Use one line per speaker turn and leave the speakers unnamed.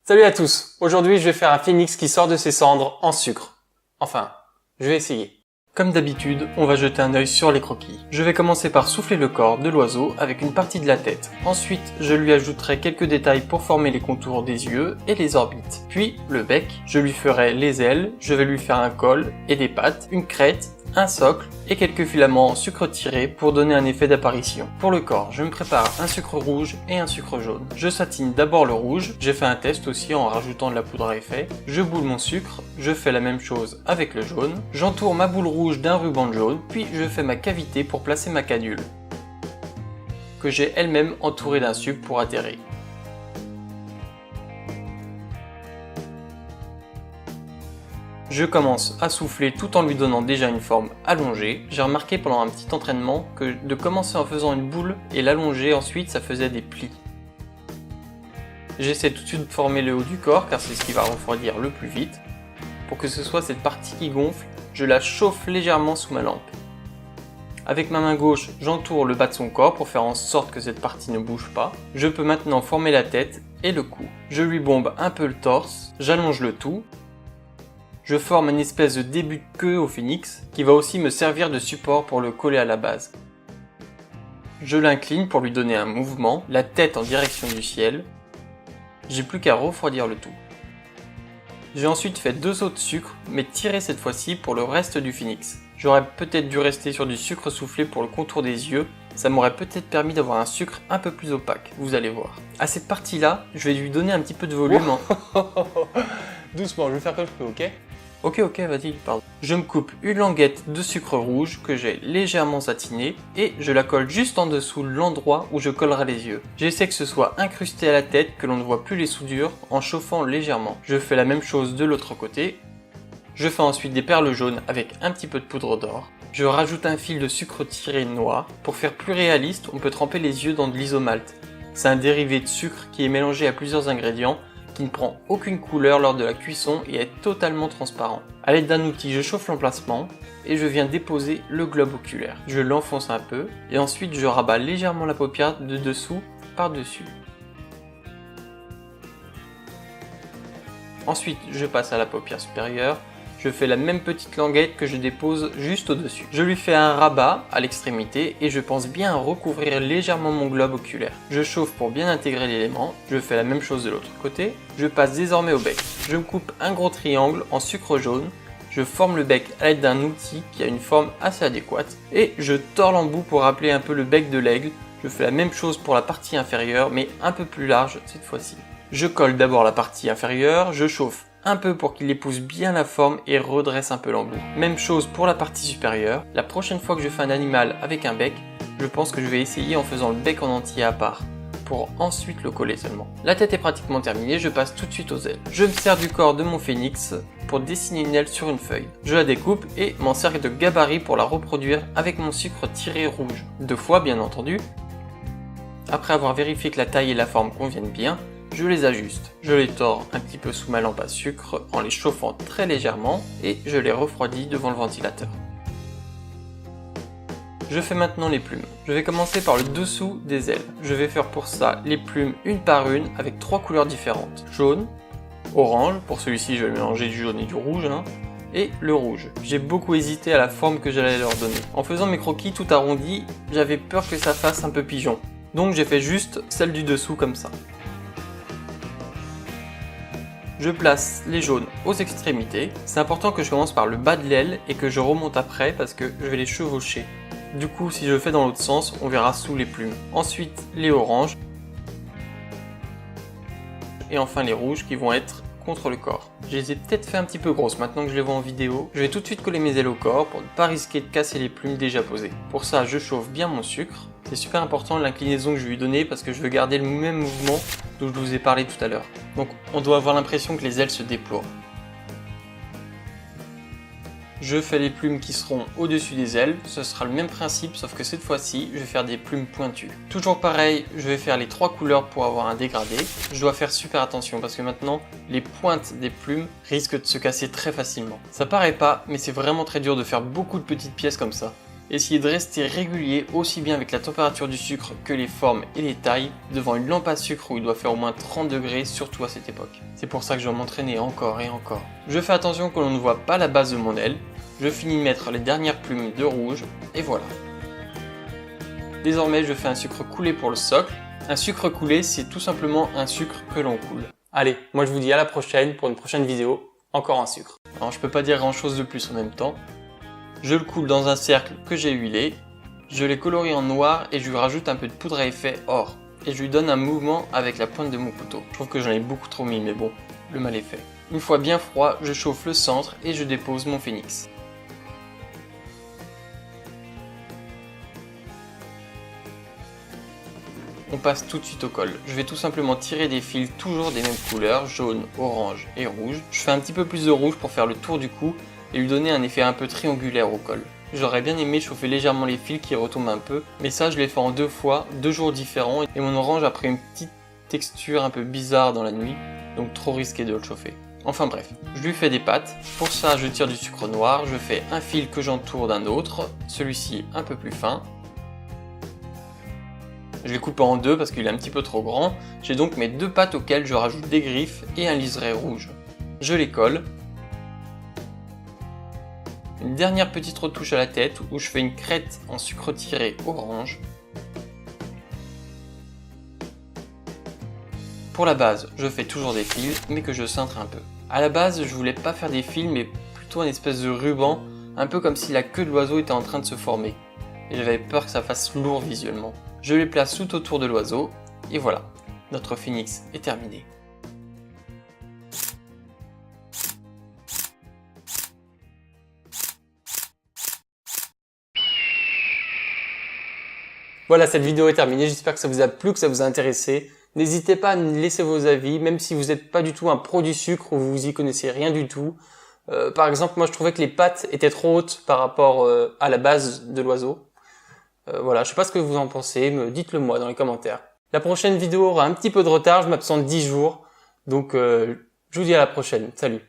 Salut à tous. Aujourd'hui, je vais faire un phénix qui sort de ses cendres en sucre. Enfin, je vais essayer. Comme d'habitude, on va jeter un œil sur les croquis. Je vais commencer par souffler le corps de l'oiseau avec une partie de la tête. Ensuite, je lui ajouterai quelques détails pour former les contours des yeux et les orbites. Puis, le bec, je lui ferai les ailes, je vais lui faire un col et des pattes, une crête, un socle et quelques filaments en sucre tiré pour donner un effet d'apparition. Pour le corps, je me prépare un sucre rouge et un sucre jaune. Je satine d'abord le rouge, j'ai fait un test aussi en rajoutant de la poudre à effet. Je boule mon sucre, je fais la même chose avec le jaune. J'entoure ma boule rouge d'un ruban jaune, puis je fais ma cavité pour placer ma canule, que j'ai elle-même entourée d'un sucre pour adhérer. Je commence à souffler tout en lui donnant déjà une forme allongée. J'ai remarqué pendant un petit entraînement que de commencer en faisant une boule et l'allonger ensuite ça faisait des plis. J'essaie tout de suite de former le haut du corps car c'est ce qui va refroidir le plus vite. Pour que ce soit cette partie qui gonfle, je la chauffe légèrement sous ma lampe. Avec ma main gauche, j'entoure le bas de son corps pour faire en sorte que cette partie ne bouge pas. Je peux maintenant former la tête et le cou. Je lui bombe un peu le torse, j'allonge le tout. Je forme une espèce de début de queue au phénix qui va aussi me servir de support pour le coller à la base. Je l'incline pour lui donner un mouvement, la tête en direction du ciel. J'ai plus qu'à refroidir le tout. J'ai ensuite fait 2 sauts de sucre, mais tirés cette fois-ci pour le reste du phénix. J'aurais peut-être dû rester sur du sucre soufflé pour le contour des yeux, ça m'aurait peut-être permis d'avoir un sucre un peu plus opaque, vous allez voir. À cette partie-là, je vais lui donner un petit peu de volume. Doucement, je vais faire comme je peux, ok ? Ok, vas-y, pardon. Je me coupe une languette de sucre rouge que j'ai légèrement satiné et je la colle juste en dessous l'endroit où je collerai les yeux. J'essaie que ce soit incrusté à la tête, que l'on ne voit plus les soudures en chauffant légèrement. Je fais la même chose de l'autre côté. Je fais ensuite des perles jaunes avec un petit peu de poudre d'or. Je rajoute un fil de sucre tiré noir. Pour faire plus réaliste, on peut tremper les yeux dans de l'isomalte. C'est un dérivé de sucre qui est mélangé à plusieurs ingrédients, qui ne prend aucune couleur lors de la cuisson et est totalement transparent. A l'aide d'un outil, je chauffe l'emplacement et je viens déposer le globe oculaire. Je l'enfonce un peu et ensuite je rabats légèrement la paupière de dessous par-dessus. Ensuite, je passe à la paupière supérieure. Je fais la même petite languette que je dépose juste au-dessus. Je lui fais un rabat à l'extrémité et je pense bien à recouvrir légèrement mon globe oculaire. Je chauffe pour bien intégrer l'élément. Je fais la même chose de l'autre côté. Je passe désormais au bec. Je me coupe un gros triangle en sucre jaune. Je forme le bec à l'aide d'un outil qui a une forme assez adéquate. Et je tords l'embout pour rappeler un peu le bec de l'aigle. Je fais la même chose pour la partie inférieure mais un peu plus large cette fois-ci. Je colle d'abord la partie inférieure, je chauffe un peu pour qu'il épouse bien la forme et redresse un peu l'embout. Même chose pour la partie supérieure. La prochaine fois que je fais un animal avec un bec, je pense que je vais essayer en faisant le bec en entier à part, pour ensuite le coller seulement. La tête est pratiquement terminée, je passe tout de suite aux ailes. Je me sers du corps de mon phénix pour dessiner une aile sur une feuille. Je la découpe et m'en sers de gabarit pour la reproduire avec mon sucre tiré rouge. 2 fois bien entendu. Après avoir vérifié que la taille et la forme conviennent bien, je les ajuste. Je les tords un petit peu sous ma lampe à sucre en les chauffant très légèrement et je les refroidis devant le ventilateur. Je fais maintenant les plumes. Je vais commencer par le dessous des ailes. Je vais faire pour ça les plumes une par une avec 3 couleurs différentes. Jaune, orange, pour celui-ci je vais mélanger du jaune et du rouge, et le rouge. J'ai beaucoup hésité à la forme que j'allais leur donner. En faisant mes croquis tout arrondis, j'avais peur que ça fasse un peu pigeon. Donc j'ai fait juste celle du dessous comme ça. Je place les jaunes aux extrémités. C'est important que je commence par le bas de l'aile et que je remonte après parce que je vais les chevaucher. Du coup, si je le fais dans l'autre sens, on verra sous les plumes. Ensuite, les oranges. Et enfin les rouges qui vont être contre le corps. Je les ai peut-être fait un petit peu grosses maintenant que je les vois en vidéo. Je vais tout de suite coller mes ailes au corps pour ne pas risquer de casser les plumes déjà posées. Pour ça, je chauffe bien mon sucre. C'est super important l'inclinaison que je vais lui donner parce que je veux garder le même mouvement dont je vous ai parlé tout à l'heure. Donc on doit avoir l'impression que les ailes se déploient. Je fais les plumes qui seront au-dessus des ailes, ce sera le même principe sauf que cette fois-ci je vais faire des plumes pointues. Toujours pareil, je vais faire les 3 couleurs pour avoir un dégradé. Je dois faire super attention parce que maintenant les pointes des plumes risquent de se casser très facilement. Ça paraît pas, mais c'est vraiment très dur de faire beaucoup de petites pièces comme ça. Essayez de rester régulier aussi bien avec la température du sucre que les formes et les tailles devant une lampe à sucre où il doit faire au moins 30 degrés, surtout à cette époque. C'est pour ça que je dois m'entraîner encore et encore. Je fais attention que l'on ne voit pas la base de mon aile. Je finis de mettre les dernières plumes de rouge et voilà. Désormais, je fais un sucre coulé pour le socle. Un sucre coulé, c'est tout simplement un sucre que l'on coule. Allez, moi je vous dis à la prochaine pour une prochaine vidéo, encore un sucre. Alors je peux pas dire grand chose de plus en même temps. Je le coule dans un cercle que j'ai huilé, je l'ai coloré en noir et je lui rajoute un peu de poudre à effet or. Et je lui donne un mouvement avec la pointe de mon couteau. Je trouve que j'en ai beaucoup trop mis mais bon, le mal est fait. Une fois bien froid, je chauffe le centre et je dépose mon phénix. On passe tout de suite au col. Je vais tout simplement tirer des fils toujours des mêmes couleurs, jaune, orange et rouge. Je fais un petit peu plus de rouge pour faire le tour du cou et lui donner un effet un peu triangulaire au col. J'aurais bien aimé chauffer légèrement les fils qui retombent un peu, mais ça je l'ai fait en 2 fois, 2 jours différents et mon orange a pris une petite texture un peu bizarre dans la nuit, donc trop risqué de le chauffer. Enfin bref, je lui fais des pattes. Pour ça je tire du sucre noir, je fais un fil que j'entoure d'un autre, celui-ci un peu plus fin. Je l'ai coupé en 2 parce qu'il est un petit peu trop grand. J'ai donc mes 2 pattes auxquelles je rajoute des griffes et un liseré rouge. Je les colle. Une dernière petite retouche à la tête où je fais une crête en sucre tiré orange. Pour la base, je fais toujours des fils, mais que je cintre un peu. À la base, je voulais pas faire des fils, mais plutôt une espèce de ruban, un peu comme si la queue de l'oiseau était en train de se former. Et j'avais peur que ça fasse lourd visuellement. Je les place tout autour de l'oiseau, et voilà, notre phénix est terminé. Voilà, cette vidéo est terminée, j'espère que ça vous a plu, que ça vous a intéressé. N'hésitez pas à me laisser vos avis, même si vous n'êtes pas du tout un pro du sucre ou vous y connaissez rien du tout. Par exemple, moi je trouvais que les pattes étaient trop hautes par rapport à la base de l'oiseau. Voilà, je sais pas ce que vous en pensez, dites-le moi dans les commentaires. La prochaine vidéo aura un petit peu de retard, je m'absente 10 jours, donc je vous dis à la prochaine, salut.